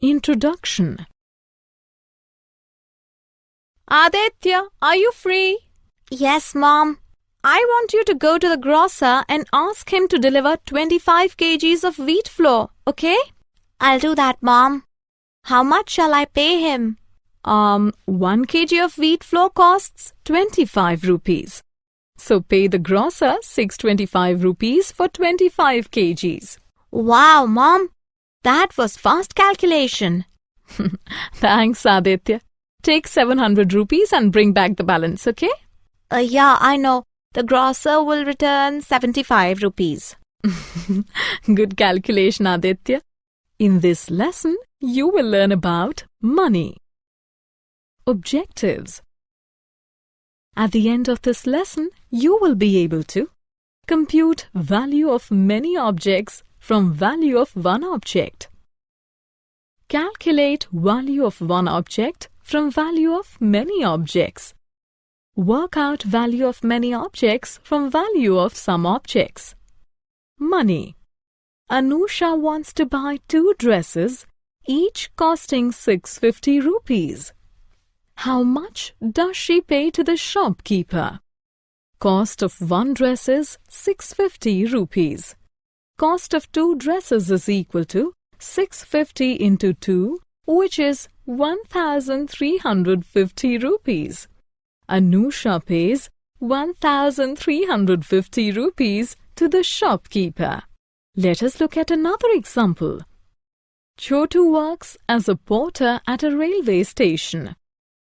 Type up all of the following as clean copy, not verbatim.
Introduction. Aditya, are you free? Yes, Mom. I want you to go to the grocer and ask him to deliver 25 kgs of wheat flour, okay? I'll do that, Mom. How much shall I pay him? 1 kg of wheat flour costs 25 rupees. So pay the grocer 625 rupees for 25 kgs. Wow, Mom. That was fast calculation. Thanks, Aditya. Take 700 rupees and bring back the balance, okay? Yeah, I know. The grocer will return 75 rupees. Good calculation, Aditya. In this lesson, you will learn about money. Objectives. At the end of this lesson, you will be able to compute value of many objects from value of one object. Calculate value of one object from value of many objects. Work out value of many objects from value of some objects. Money. Anusha wants to buy 2 dresses, each costing 650 rupees. How much does she pay to the shopkeeper? Cost of 1 dress is 650 rupees. Cost of 2 dresses is equal to 650 into 2, which is 1350 rupees. Anusha pays 1350 rupees to the shopkeeper. Let us look at another example. Chotu works as a porter at a railway station.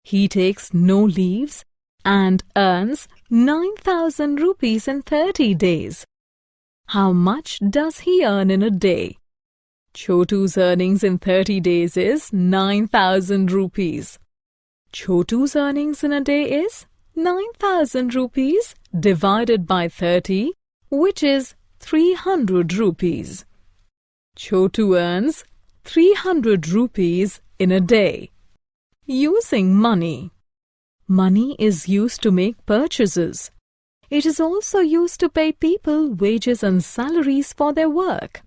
He takes no leaves and earns 9,000 rupees in 30 days. How much does he earn in a day? Chotu's earnings in 30 days is 9,000 rupees. Chotu's earnings in a day is 9,000 rupees divided by 30, which is 300 rupees. Chotu earns 300 rupees in a day. Using money. Money is used to make purchases. It is also used to pay people wages and salaries for their work.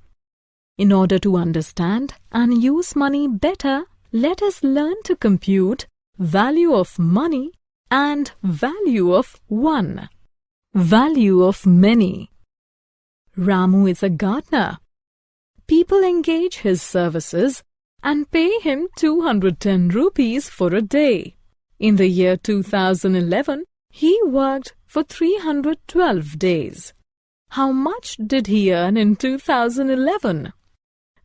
In order to understand and use money better, let us learn to compute value of money and value of one. Value of many. Ramu is a gardener. People engage his services and pay him 210 rupees for a day. In the year 2011, he worked for 312 days. How much did he earn in 2011?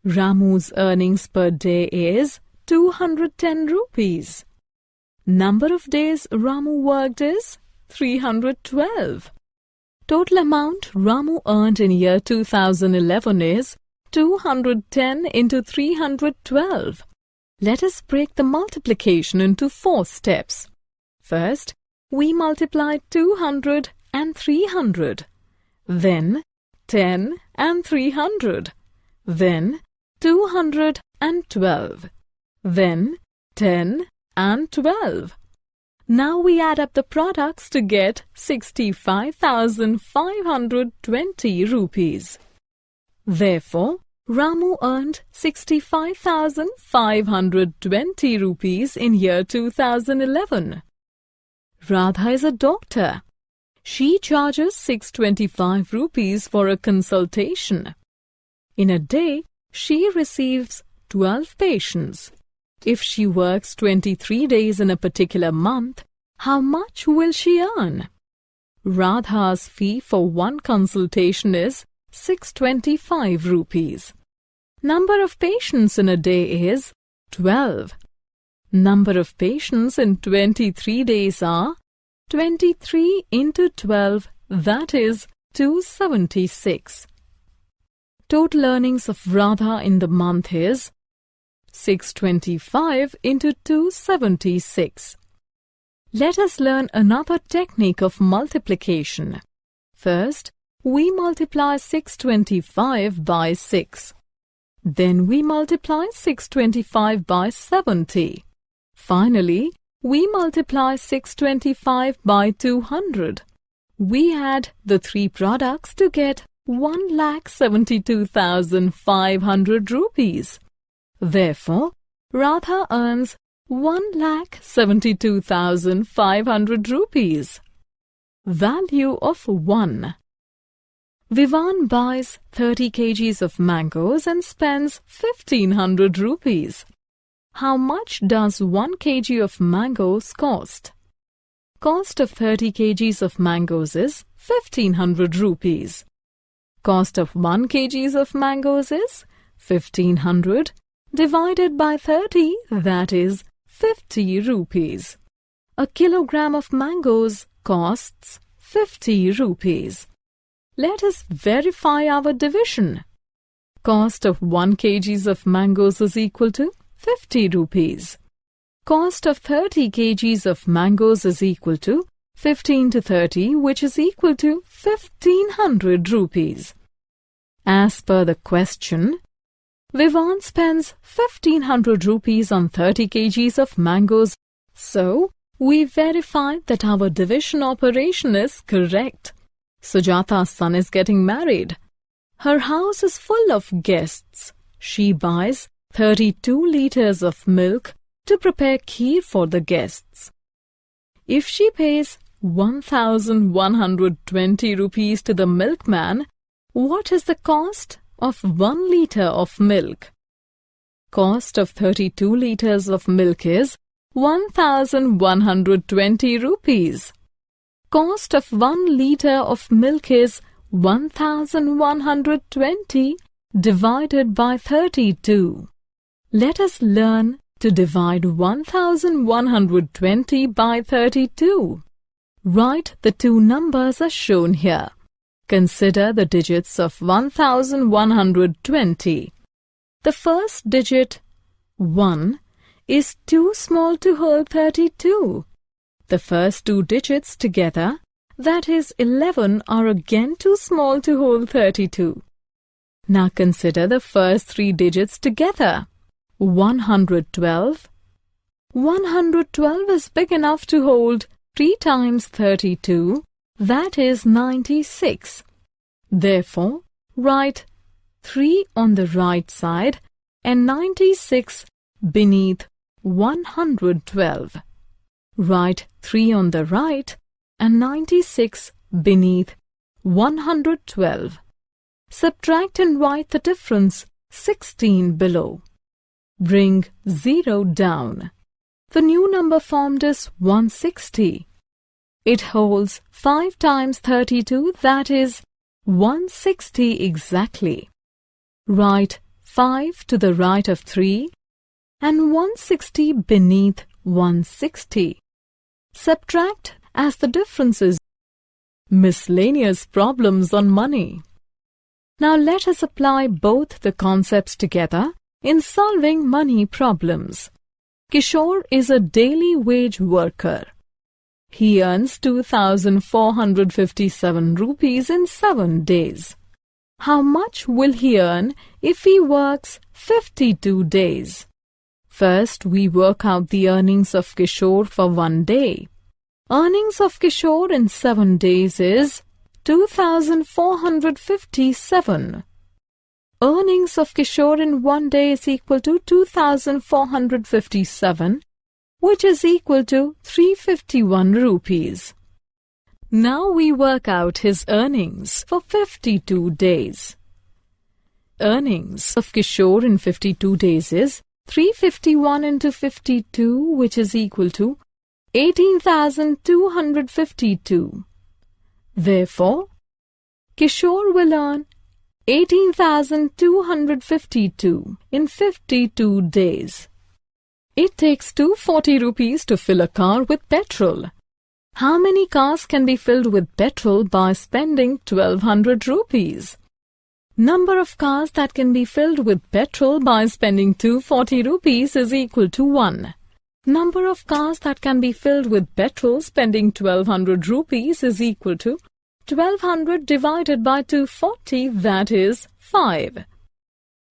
Ramu's earnings per day is 210 rupees. Number of days Ramu worked is 312. Total amount Ramu earned in year 2011 is 210 into 312. Let us break the multiplication into 4 steps. First, we multiply 200 and 300. Then 10 and 300. Then 212. Then 10 and 12. Now we add up the products to get 65,520 rupees. Therefore, Ramu earned 65,520 rupees in year 2011. Radha is a doctor. She charges 625 rupees for a consultation. In a day, she receives 12 patients. If she works 23 days in a particular month, how much will she earn? Radha's fee for one consultation is 625 rupees. Number of patients in a day is 12. Number of patients in 23 days are 23 into 12, that is 276. Total earnings of Radha in the month is 625 into 276. Let us learn another technique of multiplication. First, we multiply 625 by 6. Then we multiply 625 by 70. Finally, we multiply 625 by 200. We add the 3 products to get 1,72,500 rupees. Therefore, Radha earns 1,72,500 rupees. Value of 1. Vivan buys 30 kgs of mangoes and spends 1,500 rupees. How much does 1 kg of mangoes cost? Cost of 30 kgs of mangoes is 1,500 rupees. Cost of 1 kg of mangoes is 1,500 divided by 30, that is 50 rupees. A kilogram of mangoes costs 50 rupees. Let us verify our division. Cost of 1 kg of mangoes is equal to 50 rupees. Cost of 30 kgs of mangoes is equal to 15 to 30, which is equal to 1,500 rupees. As per the question, Vivan spends 1,500 rupees on 30 kgs of mangoes. So, we verified that our division operation is correct. Sujata's son is getting married. Her house is full of guests. She buys 32 liters of milk to prepare kheer for the guests. If she pays 1,120 rupees to the milkman, what is the cost of 1 liter of milk? Cost of 32 liters of milk is 1,120 rupees. Cost of 1 liter of milk is 1,120 divided by 32. Let us learn to divide 1,120 by 32. Write the two numbers as shown here. Consider the digits of 1,120. The first digit, 1, is too small to hold 32. The first two digits together, that is 11, are again too small to hold 32. Now consider the first three digits together. 112. 112 is big enough to hold 3 times 32, that is 96. Therefore, write 3 on the right side and 96 beneath 112. Write 3 on the right and 96 beneath 112. Subtract and write the difference 16 below. Bring 0 down. The new number formed is 160. It holds 5 times 32, that is 160 exactly. Write 5 to the right of 3 and 160 beneath 160. Subtract as the difference is. Miscellaneous problems on money. Now let us apply both the concepts together in solving money problems. Kishore is a daily wage worker. He earns 2,457 rupees in 7 days. How much will he earn if he works 52 days? First, we work out the earnings of Kishore for 1 day. Earnings of Kishore in 7 days is 2,457. Earnings of Kishore in 1 day is equal to 2,457, which is equal to 351 rupees. Now we work out his earnings for 52 days. Earnings of Kishore in 52 days is 351 into 52, which is equal to 18,252. Therefore, Kishore will earn 18,252 in 52 days. It takes 240 rupees to fill a car with petrol. How many cars can be filled with petrol by spending 1,200 rupees? Number of cars that can be filled with petrol by spending 240 rupees is equal to 1. Number of cars that can be filled with petrol spending 1,200 rupees is equal to 1,200 divided by 240, that is 5.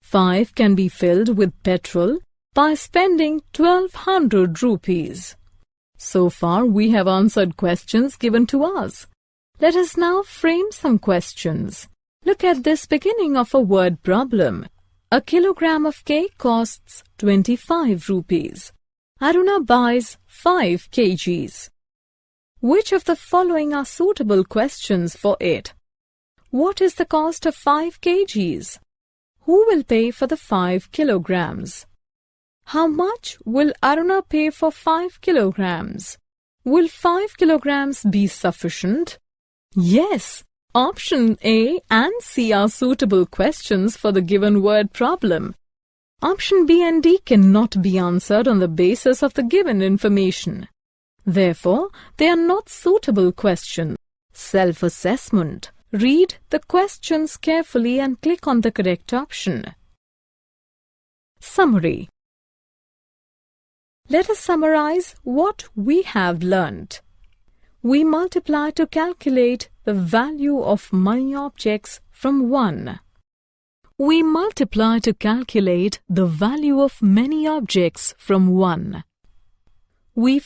5 can be filled with petrol by spending 1,200 rupees. So far, we have answered questions given to us. Let us now frame some questions. Look at this beginning of a word problem. A kilogram of cake costs 25 rupees. Aruna buys 5 kgs. Which of the following are suitable questions for it? What is the cost of 5 kgs? Who will pay for the 5 kilograms? How much will Aruna pay for 5 kilograms? Will 5 kilograms be sufficient? Yes, option A and C are suitable questions for the given word problem. Option B and D cannot be answered on the basis of the given information. Therefore, they are not suitable questions. Self-assessment. Read the questions carefully and click on the correct option. Summary. Let us summarize what we have learnt. We multiply to calculate the value of many objects from 1. We multiply to calculate the value of many objects from 1. We